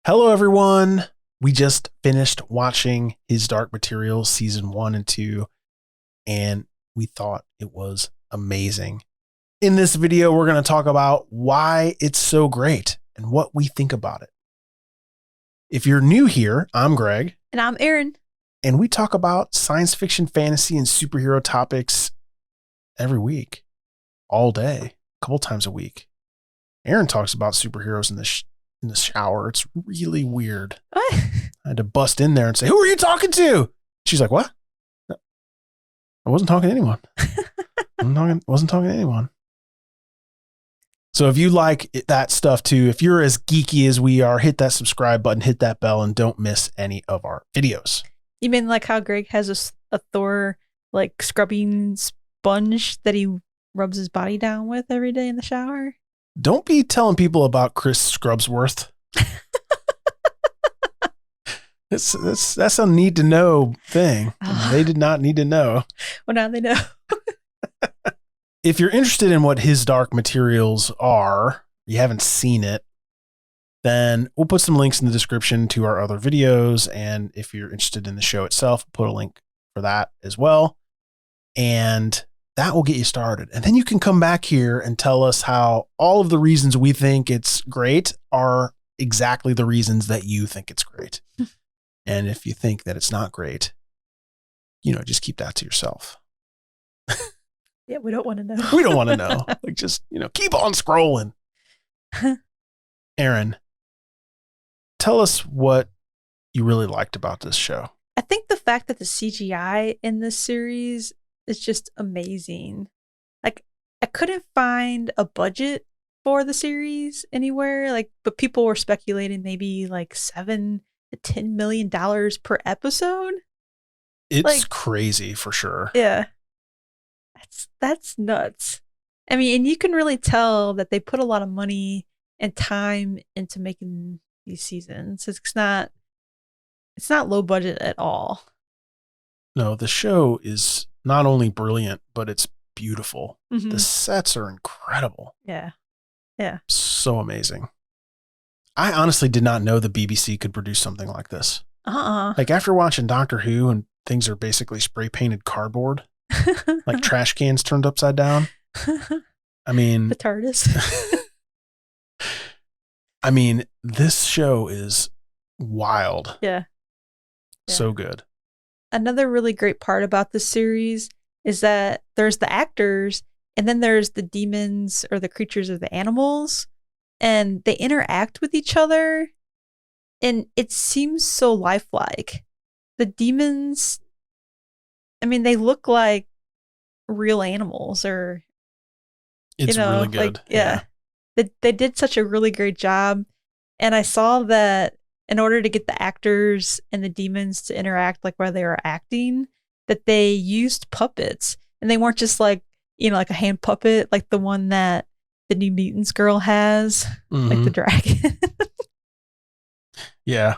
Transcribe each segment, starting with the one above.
Hello, everyone. We just finished watching His Dark Materials season 1 and 2, and we thought it was amazing. In this video, we're going to talk about why it's so great and what we think about it. If you're new here, I'm Greg. And I'm Erin. And we talk about science fiction, fantasy, and superhero topics every week, all day, a couple times a week. Erin talks about superheroes in the shower. It's really weird. What? I had to bust in there and say, "Who are you talking to?" She's like, "What? No, I wasn't talking to anyone. Wasn't talking to anyone." So if you like that stuff too, if you're as geeky as we are, hit that subscribe button, hit that bell, and don't miss any of our videos. You mean like how Greg has a Thor like scrubbing sponge that he rubs his body down with every day in the shower? Don't be telling people about Chris Scrubsworth. That's a need to know thing. They did not need to know. Well, now they know. If you're interested in what His Dark Materials are, you haven't seen it, then we'll put some links in the description to our other videos. And if you're interested in the show itself, we'll put a link for that as well. And that will get you started. And then you can come back here and tell us how all of the reasons we think it's great are exactly the reasons that you think it's great. And if you think that it's not great, just keep that to yourself. Yeah, we don't want to know. We don't want to know. Like, just, keep on scrolling. Erin, tell us what you really liked about this show. I think the fact that the CGI in this series is just amazing. Like, I couldn't find a budget for the series anywhere, but people were speculating maybe like $7 to $10 million per episode. It's crazy for sure. Yeah. That's nuts. I mean, and you can really tell that they put a lot of money and time into making these seasons. It's not low budget at all. No, the show is not only brilliant, but it's beautiful. Mm-hmm. The sets are incredible. Yeah. Yeah. So amazing. I honestly did not know the BBC could produce something like this. Like, after watching Doctor Who and things are basically spray painted cardboard, like trash cans turned upside down. I mean, the TARDIS. I mean, this show is wild. Yeah. So good. Another really great part about this series is that there's the actors and then there's the demons or the creatures of the animals, and they interact with each other, and it seems so lifelike. The demons, I mean, they look like real animals, or it's really good. Yeah. They did such a really great job. And I saw that in order to get the actors and the demons to interact like while they were acting, that they used puppets, and they weren't just like a hand puppet like the one that the New Mutants girl has, like the dragon. Yeah.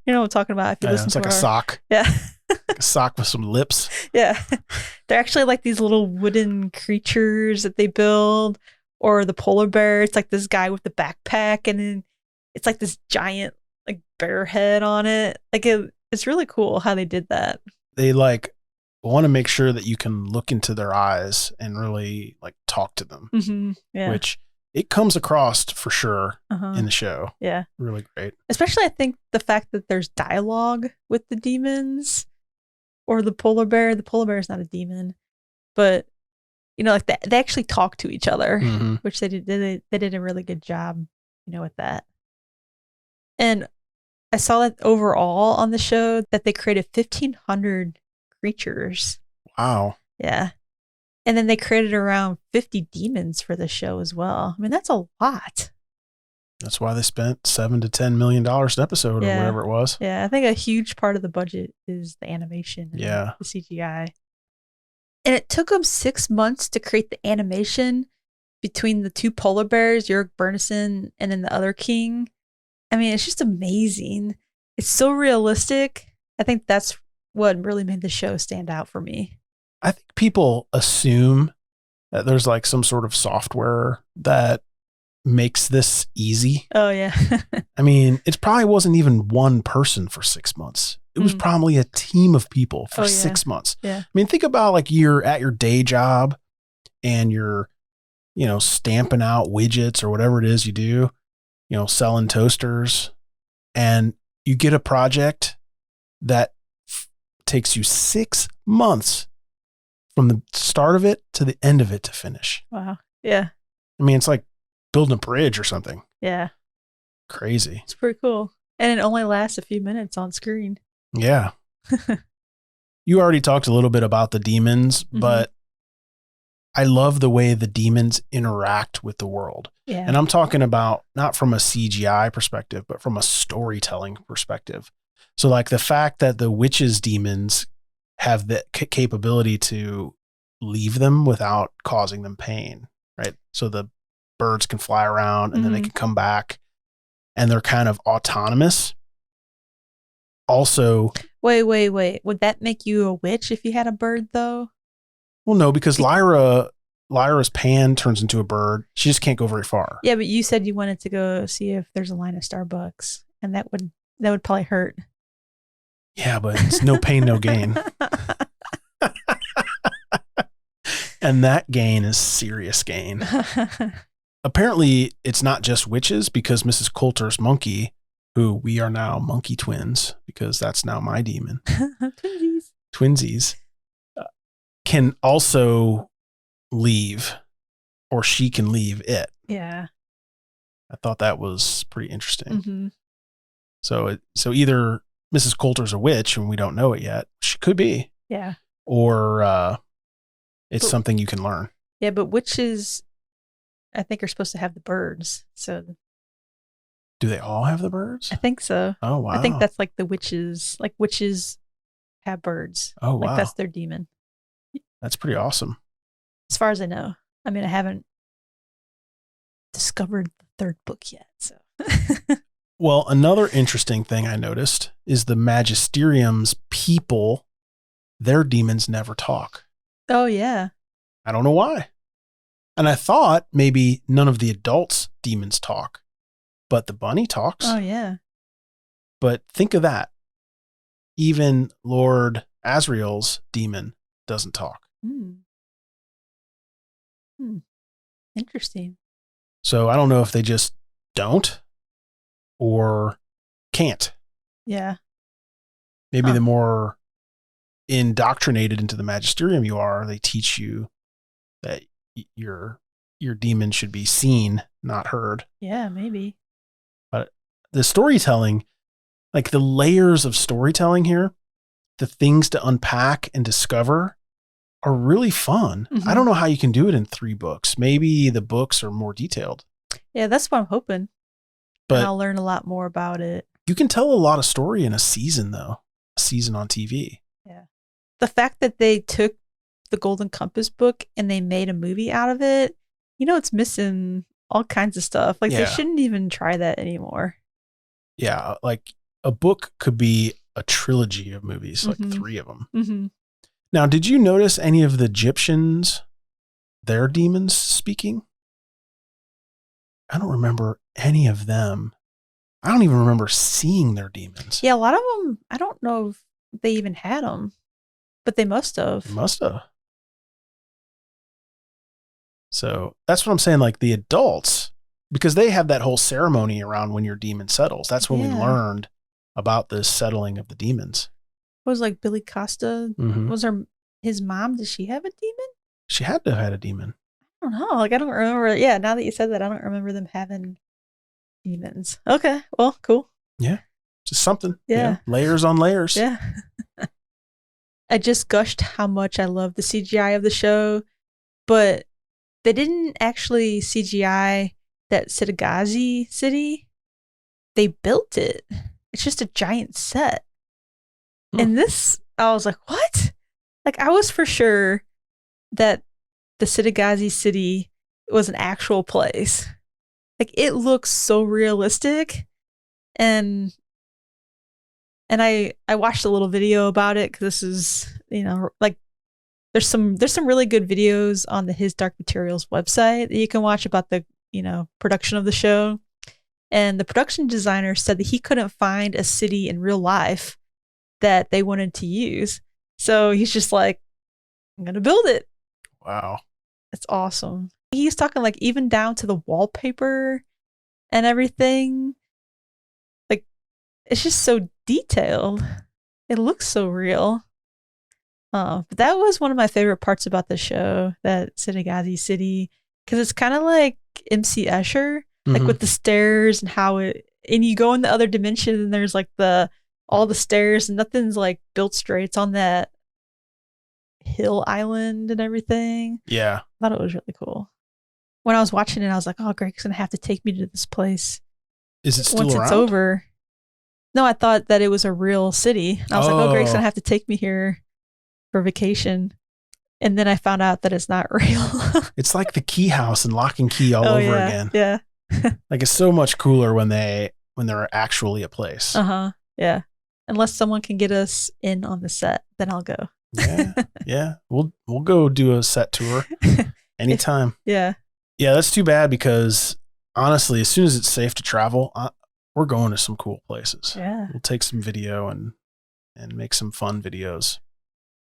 You know what I'm talking about? If you listen it's to like a sock. Yeah. Like a sock with some lips. Yeah. They're actually like these little wooden creatures that they build, or the polar bear. It's like this guy with the backpack, and then it's like this giant like bear head on it. Like it's really cool how they did that. They want to make sure that you can look into their eyes and really talk to them. Mm-hmm. Yeah. Which it comes across for sure in the show. Yeah. Really great. Especially I think the fact that there's dialogue with the demons or the polar bear. The polar bear is not a demon, but they actually talk to each other, which they did a really good job, with that. And I saw that overall on the show that they created 1,500 creatures. Wow. Yeah. And then they created around 50 demons for the show as well. I mean, that's a lot. That's why they spent $7 to $10 million an episode or whatever it was. Yeah, I think a huge part of the budget is the animation and the CGI. And it took them 6 months to create the animation between the two polar bears, Jörg Bernison and then the other king. I mean, it's just amazing. It's so realistic. I think that's what really made the show stand out for me. I think people assume that there's some sort of software that makes this easy. Oh, yeah. I mean, it probably wasn't even one person for 6 months. It was probably a team of people for 6 months. Yeah. I mean, think about like you're at your day job and you're, stamping out widgets or whatever it is you do, selling toasters, and you get a project that takes you 6 months from the start of it to the end of it to finish. Wow. Yeah. I mean, it's like building a bridge or something. Yeah. Crazy. It's pretty cool. And it only lasts a few minutes on screen. Yeah. You already talked a little bit about the demons, but I love the way the demons interact with the world. Yeah. And I'm talking about not from a CGI perspective, but from a storytelling perspective. So like the fact that the witches' demons have the capability to leave them without causing them pain, right? So the birds can fly around and then they can come back and they're kind of autonomous. Also, wait. Would that make you a witch if you had a bird though? Well, no, because Lyra's pan turns into a bird. She just can't go very far. Yeah, but you said you wanted to go see if there's a line of Starbucks, and that would probably hurt. Yeah, but it's no pain, no gain. And that gain is serious gain. Apparently, it's not just witches, because Mrs. Coulter's monkey, who we are now monkey twins, because that's now my demon. Twinsies. Can also leave, or she can leave it. Yeah. I thought that was pretty interesting. So either Mrs. Coulter's a witch and we don't know it yet. She could be. Yeah. Or it's something you can learn. Yeah, but witches, I think, are supposed to have the birds. So do they all have the birds? I think so. Oh, wow. I think that's like the witches. Like witches have birds. Oh, wow. Like that's their demon. That's pretty awesome. As far as I know. I mean, I haven't discovered the third book yet. So. Well, another interesting thing I noticed is the Magisterium's people, their demons never talk. Oh, yeah. I don't know why. And I thought maybe none of the adults' demons talk, but the bunny talks. Oh, yeah. But think of that. Even Lord Asriel's demon doesn't talk. Interesting. So I don't know if they just don't or can't. Yeah. Maybe the more indoctrinated into the magisterium you are, they teach you that your demon should be seen, not heard. Yeah, maybe. But the storytelling, like the layers of storytelling here, the things to unpack and discover are really fun. I don't know how you can do it in 3 books. Maybe the books are more detailed. Yeah, that's what I'm hoping. But and I'll learn a lot more about it. You can tell a lot of story in a season, though. A season on TV. Yeah. The fact that they took the Golden Compass book and they made a movie out of it, it's missing all kinds of stuff. Like they shouldn't even try that anymore. Yeah, like a book could be a trilogy of movies, like 3 of them. Now, did you notice any of the Egyptians, their demons speaking? I don't remember any of them. I don't even remember seeing their demons. Yeah, a lot of them, I don't know if they even had them, but they must have. So that's what I'm saying. Like the adults, because they have that whole ceremony around when your demon settles. That's when we learned about the settling of the demons. What was like Billy Costa? Was his mom? Did she have a demon? She had to have had a demon. I don't know. Like I don't remember. Yeah, now that you said that, I don't remember them having demons. Okay, well, cool. Yeah, just something. Yeah, layers on layers. Yeah. I just gushed how much I love the CGI of the show, but they didn't actually CGI that Sitagazi city. They built it. It's just a giant set. And this, I was like, what? Like, I was for sure that the Sitagazi city was an actual place. Like, it looks so realistic. And I watched a little video about it because this is, like, there's some really good videos on the His Dark Materials website that you can watch about the production of the show. And the production designer said that he couldn't find a city in real life that they wanted to use. So he's just like, I'm going to build it. Wow. It's awesome. He's talking like even down to the wallpaper and everything. Like, it's just so detailed. It looks so real. But that was one of my favorite parts about the show, that Senagazi City, because it's kind of like MC Escher, like with the stairs and and you go in the other dimension and there's like all the stairs and nothing's like built straight. It's on that hill island and everything. Yeah. I thought it was really cool. When I was watching it, I was like, oh, Greg's going to have to take me to this place. Is it still once around? It's over. No, I thought that it was a real city. And I was like, oh, Greg's going to have to take me here for vacation. And then I found out that it's not real. It's like the Key House and Lock and Key all over again. Yeah. Like, it's so much cooler when they're actually a place. Yeah. Unless someone can get us in on the set, then I'll go. Yeah. We'll go do a set tour anytime. Yeah. That's too bad, because honestly, as soon as it's safe to travel, we're going to some cool places. Yeah. We'll take some video and make some fun videos.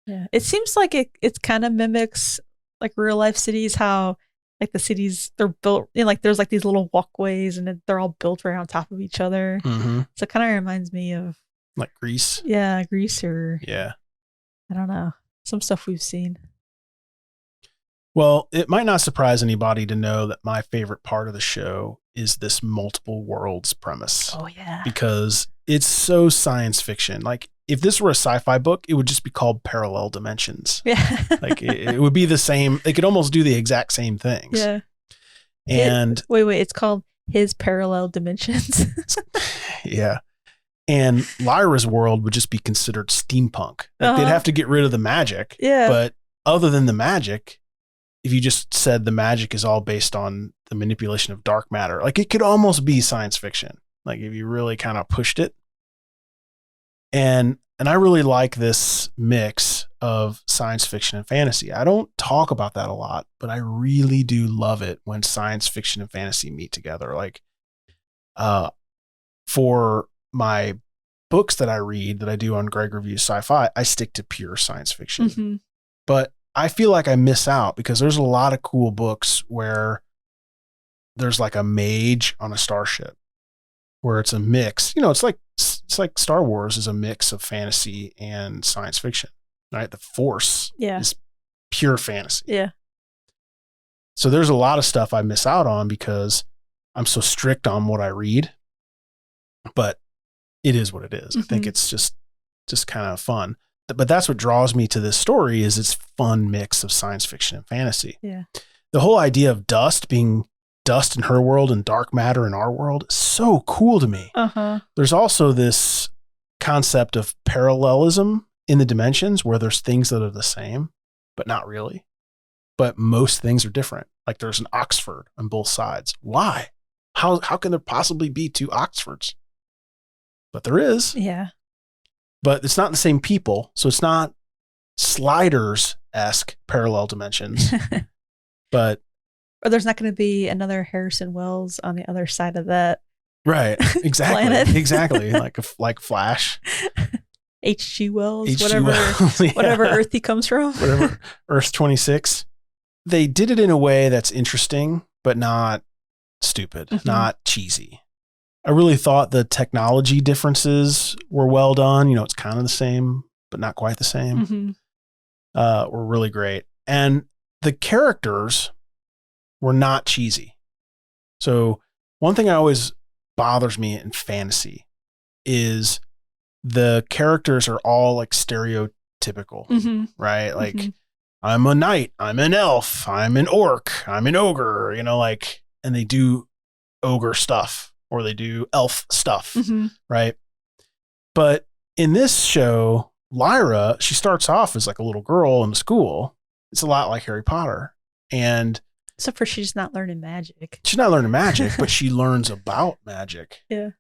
Yeah. It seems like it kind of mimics like real life cities, how like the cities, they're built, like there's like these little walkways and they're all built right on top of each other. Mm-hmm. So it kind of reminds me of like Greece. Yeah, Greece, or yeah, I don't know, some stuff we've seen. Well, it might not surprise anybody to know that my favorite part of the show is this multiple worlds premise. Oh yeah. Because it's so science fiction. Like, if this were a sci-fi book, it would just be called Parallel Dimensions. Yeah. Like, it would be the same. They could almost do the exact same things. Yeah. And wait, it's called His Parallel Dimensions. Yeah. And Lyra's world would just be considered steampunk. Like, they'd have to get rid of the magic. Yeah. But other than the magic, if you just said the magic is all based on the manipulation of dark matter, like, it could almost be science fiction. Like, if you really kind of pushed it. And I really like this mix of science fiction and fantasy. I don't talk about that a lot, but I really do love it when science fiction and fantasy meet together. Like, for my books that I read, that I do on Greg Reviews Sci-Fi, I stick to pure science fiction. Mm-hmm. But I feel like I miss out, because there's a lot of cool books where there's like a mage on a starship, where it's a mix. It's like Star Wars is a mix of fantasy and science fiction, right? The Force is pure fantasy. Yeah. So there's a lot of stuff I miss out on because I'm so strict on what I read, but it is what it is. I think it's just kind of fun. But that's what draws me to this story, is its fun mix of science fiction and fantasy. Yeah. The whole idea of dust being dust in her world and dark matter in our world is so cool to me. There's also this concept of parallelism in the dimensions, where there's things that are the same, but not really. But most things are different. Like, there's an Oxford on both sides. Why? How can there possibly be two Oxfords? But there is. Yeah. But it's not the same people. So it's not Sliders-esque parallel dimensions. But or there's not going to be another Harrison Wells on the other side of that. Right. Exactly. Planet. Exactly. Like Flash. H.G. Wells, H.G. Wells, yeah. Whatever Earth he comes from. Whatever. Earth 26. They did it in a way that's interesting, but not stupid, not cheesy. I really thought the technology differences were well done. It's kind of the same, but not quite the same. Were really great. And the characters were not cheesy. So one thing that always bothers me in fantasy is the characters are all like stereotypical, right? Like, I'm a knight, I'm an elf, I'm an orc, I'm an ogre, and they do ogre stuff or they do elf stuff, right? But in this show, Lyra, she starts off as like a little girl in school. It's a lot like Harry Potter. And except for she's not learning magic. She's not learning magic, but she learns about magic. Yeah.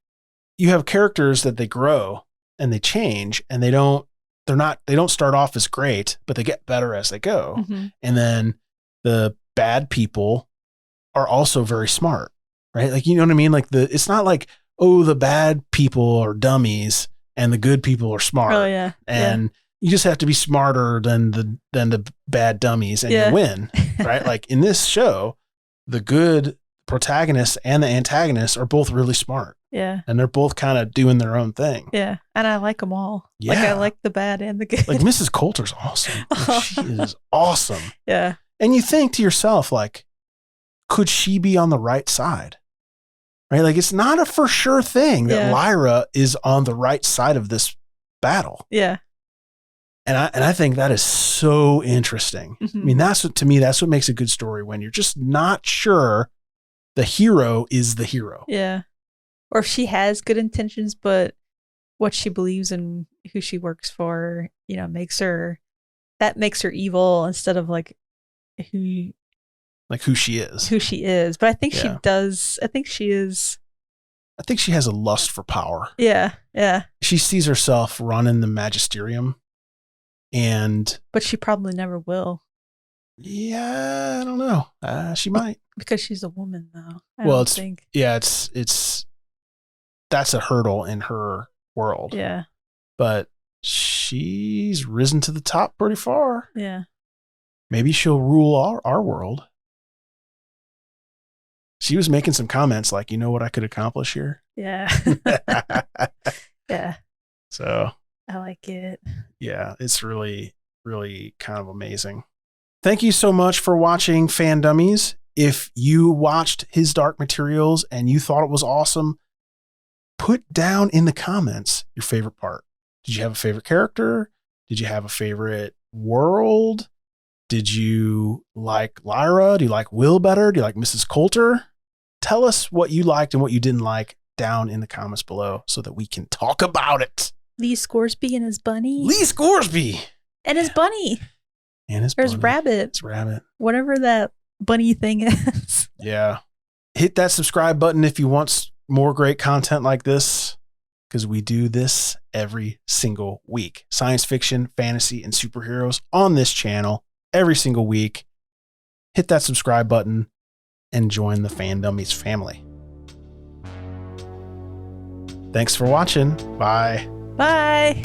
You have characters that they grow and they change, and they don't start off as great, but they get better as they go. And then the bad people are also very smart, right? Like, you know what I mean? Like it's not like, oh, the bad people are dummies and the good people are smart. Oh yeah. And you just have to be smarter than the bad dummies and you win, right? Like in this show, the good protagonist and the antagonist are both really smart. Yeah. And they're both kind of doing their own thing. Yeah. And I like them all. Yeah. Like I like the bad and the good. Like Mrs. Coulter's awesome. Like, she is awesome. Yeah. And you think to yourself, like, could she be on the right side? Right? Like it's not a for sure thing that Lyra is on the right side of this battle. Yeah. And I think that is so interesting. Mm-hmm. I mean, that's what makes a good story, when you're just not sure the hero is the hero. Yeah. Or if she has good intentions, but what she believes and who she works for, you know, makes her evil instead of like who she is. But I think she does. I think she is. I think she has a lust for power. Yeah. Yeah. She sees herself running the magisterium. But she probably never will. Yeah, I don't know. She might, because she's a woman, though. It's that's a hurdle in her world. Yeah, but she's risen to the top pretty far. Yeah, maybe she'll rule our world. She was making some comments like, you know what I could accomplish here? Yeah, yeah. So. I like it. Yeah, it's really, really kind of amazing. Thank you so much for watching Fan Dummies. If you watched His Dark Materials and you thought it was awesome, put down in the comments your favorite part. Did you have a favorite character? Did you have a favorite world? Did you like Lyra? Do you like Will better? Do you like Mrs. Coulter? Tell us what you liked and what you didn't like down in the comments below so that we can talk about it. Lee Scoresby and his bunny. Lee Scoresby. And his bunny. Or his rabbit. It's rabbit. Whatever that bunny thing is. Yeah. Hit that subscribe button if you want more great content like this, because we do this every single week. Science fiction, fantasy, and superheroes on this channel every single week. Hit that subscribe button and join the Fan Dummies family. Thanks for watching. Bye. Bye.